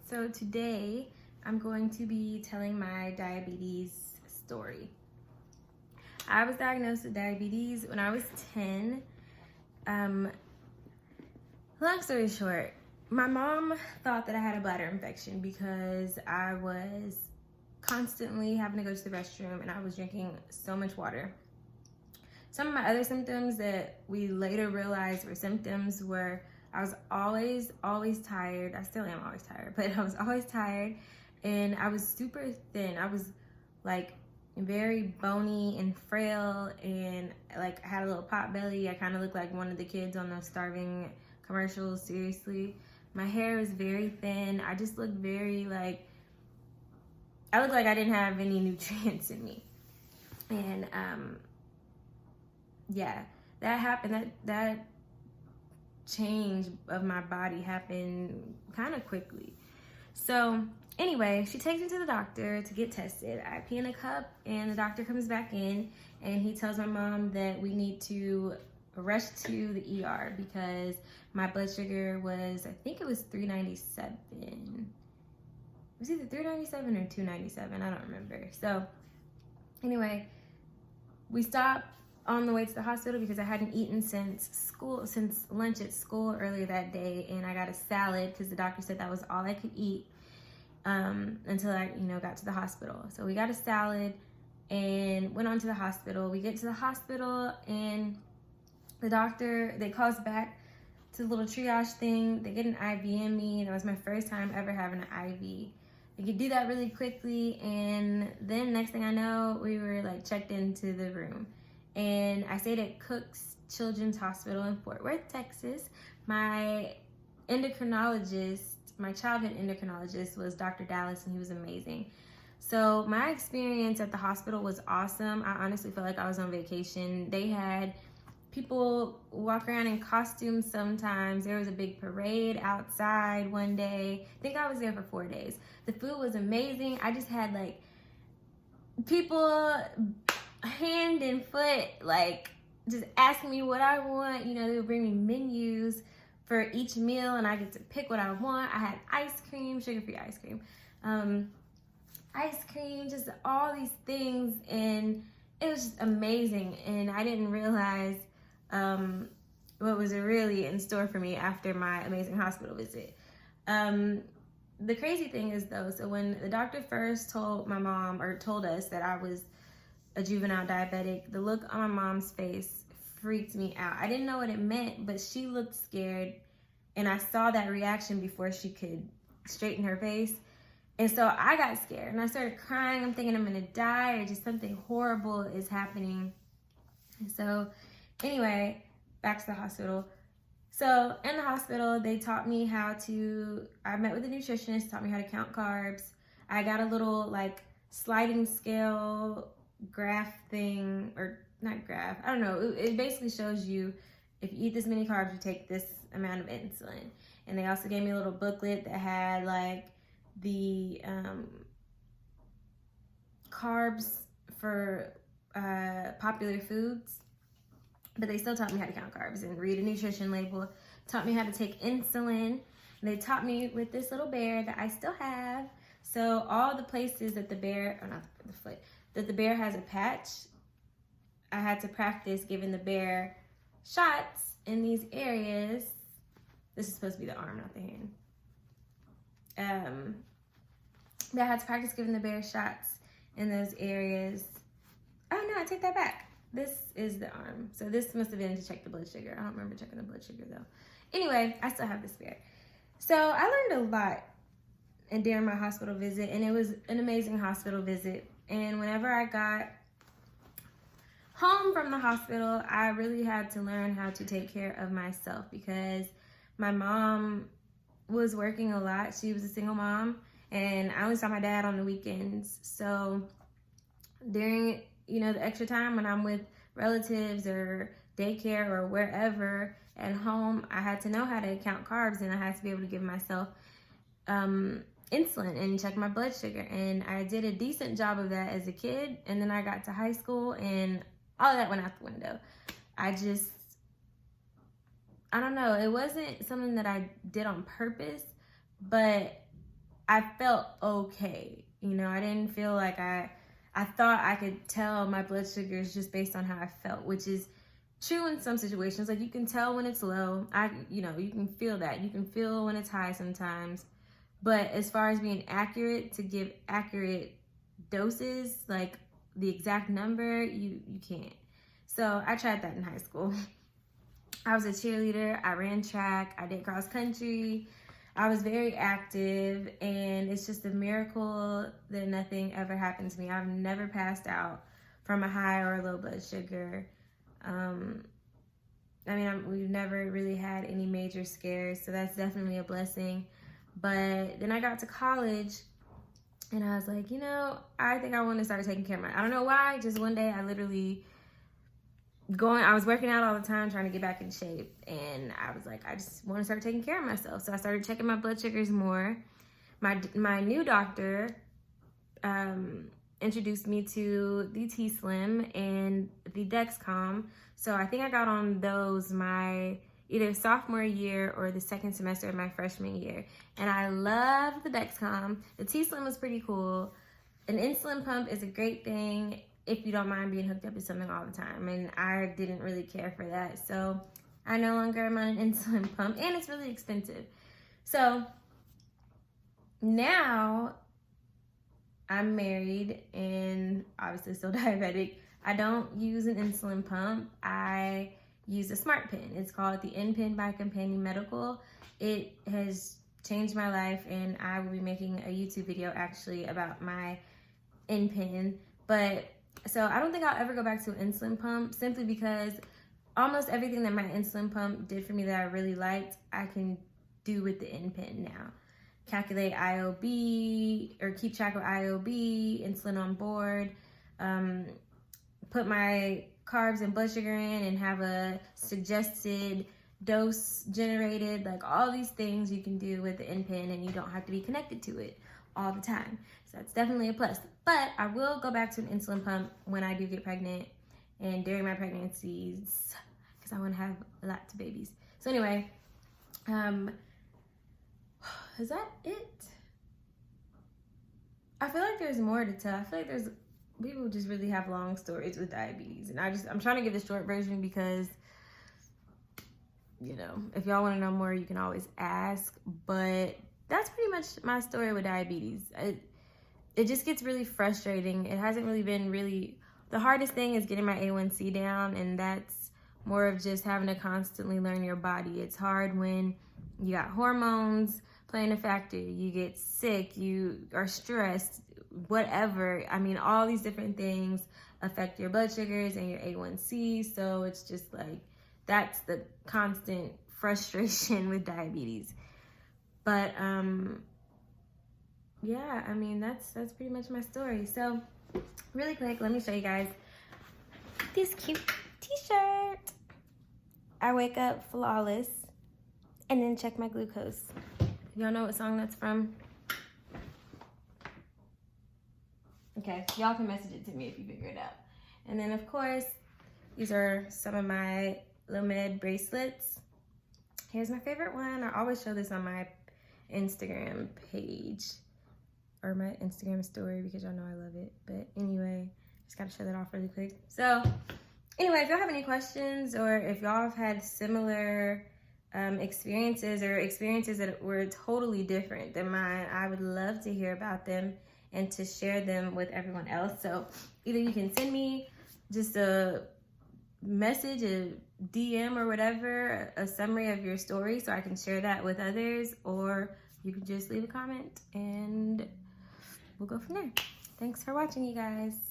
So today I'm going to be telling my diabetes story. I was diagnosed with diabetes when I was 10. Long story short, my mom thought that I had a bladder infection because I was constantly having to go to the restroom and I was drinking so much water. Some of my other symptoms that we later realized were symptoms were I was always tired. I still am always tired, but I was always tired and I was super thin. I was like very bony and frail and like I had a little pot belly. I kind of looked like one of the kids on those Starving commercials, seriously. My hair was very thin. I just looked I looked like I didn't have any nutrients in me. And yeah, that happened. That change of my body happened kind of quickly. So anyway, she takes me to the doctor to get tested. I pee in a cup and the doctor comes back in and he tells my mom that we need to rush to the ER because my blood sugar was, I think it was 397. It was either 397 or 297, I don't remember. So anyway, we stopped on the way to the hospital because I hadn't eaten since lunch at school earlier that day, and I got a salad because the doctor said that was all I could eat until I, got to the hospital. So we got a salad and went on to the hospital. We get to the hospital and the doctor, they call us back to the little triage thing. They get an IV in me. That was my first time ever having an IV. They could do that really quickly, and then next thing I know, we were checked into the room. And I stayed at Cook's Children's Hospital in Fort Worth, Texas. My endocrinologist, my childhood endocrinologist was Dr. Dallas, and he was amazing. So my experience at the hospital was awesome. I honestly felt like I was on vacation. They had people walk around in costumes sometimes. There was a big parade outside one day. I think I was there for 4 days. The food was amazing. I just had people hand and foot just asking me what I want. They would bring me menus for each meal and I get to pick what I want. I had ice cream, sugar-free ice cream, just all these things, and it was just amazing. And I didn't realize what was really in store for me after my amazing hospital visit. The crazy thing is though, so when the doctor first told my mom or told us that I was a juvenile diabetic, the look on my mom's face freaked me out. I didn't know what it meant, but she looked scared, and I saw that reaction before she could straighten her face. And so I got scared and I started crying. I'm thinking I'm gonna die or just something horrible is happening. And so anyway, back to the hospital. So in the hospital, they taught me I met with a nutritionist, taught me how to count carbs. I got a little sliding scale graph thing, or not graph, I don't know. It basically shows you if you eat this many carbs, you take this amount of insulin. And they also gave me a little booklet that had the carbs for popular foods, but they still taught me how to count carbs and read a nutrition label, taught me how to take insulin. And they taught me with this little bear that I still have. So all the places that the bear, or not the foot, that the bear has a patch, I had to practice giving the bear shots in these areas. This is supposed to be the arm, not the hand. But I had to practice giving the bear shots in those areas. Oh no, I take that back. This is the arm. So this must have been to check the blood sugar. I don't remember checking the blood sugar though. Anyway, I still have this bear. So I learned a lot during my hospital visit, and it was an amazing hospital visit. And whenever I got home from the hospital, I really had to learn how to take care of myself because my mom was working a lot. She was a single mom, and I only saw my dad on the weekends. So during, the extra time when I'm with relatives or daycare or wherever at home, I had to know how to count carbs, and I had to be able to give myself insulin and check my blood sugar. And I did a decent job of that as a kid. And then I got to high school and all of that went out the window. I don't know. It wasn't something that I did on purpose, but I felt okay. You know, I didn't feel like I thought I could tell my blood sugars just based on how I felt, which is true in some situations. Like, you can tell when it's low. You know, you can feel that. You can feel when it's high sometimes. But as far as being accurate, to give accurate doses, like the exact number, you can't. So I tried that in high school. I was a cheerleader. I ran track. I did cross country. I was very active, and it's just a miracle that nothing ever happened to me. I've never passed out from a high or a low blood sugar. We've never really had any major scares, so that's definitely a blessing. But then I got to college, and I was like, you know, I think I want to start taking care of I don't know why. Just one day, I literally I was working out all the time, trying to get back in shape, and I was like, I just want to start taking care of myself. So I started checking my blood sugars more. My new doctor introduced me to the T-Slim and the Dexcom. So I think I got on those my either sophomore year or the second semester of my freshman year. And I love the Dexcom. The T-Slim was pretty cool. An insulin pump is a great thing if you don't mind being hooked up to something all the time. And I didn't really care for that. So I no longer am on an insulin pump, and it's really expensive. So now I'm married and obviously still diabetic. I don't use an insulin pump. I use a smart pen. It's called the N-Pen by Companion Medical. It has changed my life, and I will be making a YouTube video actually about my N-Pen. But so I don't think I'll ever go back to an insulin pump, simply because almost everything that my insulin pump did for me that I really liked, I can do with the N-Pen now. Calculate IOB, or keep track of IOB, insulin on board, put my carbs and blood sugar in, and have a suggested dose generated. Like, all these things you can do with the N-Pen, and you don't have to be connected to it all the time. So that's definitely a plus. But I will go back to an insulin pump when I do get pregnant and during my pregnancies, because I want to have lots of babies. So anyway, is that it? I feel like there's more to tell. I feel like people just really have long stories with diabetes, and I'm trying to give the short version because, you know, if y'all want to know more, you can always ask. But that's pretty much my story with diabetes. It just gets really frustrating. It hasn't really been the hardest thing is getting my A1C down, and that's more of just having to constantly learn your body. It's hard when you got hormones playing a factor, you get sick, you are stressed, whatever. I mean, all these different things affect your blood sugars and your A1C. So it's just like, that's the constant frustration with diabetes. But yeah, I mean, that's pretty much my story. So really quick, let me show you guys this cute t-shirt. I wake up flawless, and then check my glucose. Y'all know what song that's from? Okay, y'all can message it to me if you figure it out. And then, of course, these are some of my Lomed bracelets. Here's my favorite one. I always show this on my Instagram page or my Instagram story because y'all know I love it. But anyway, just gotta show that off really quick. So anyway, if y'all have any questions, or if y'all have had similar experiences, or experiences that were totally different than mine, I would love to hear about them and to share them with everyone else. So either you can send me just a message, a DM or whatever, a summary of your story so I can share that with others, or you can just leave a comment and we'll go from there. Thanks for watching, you guys.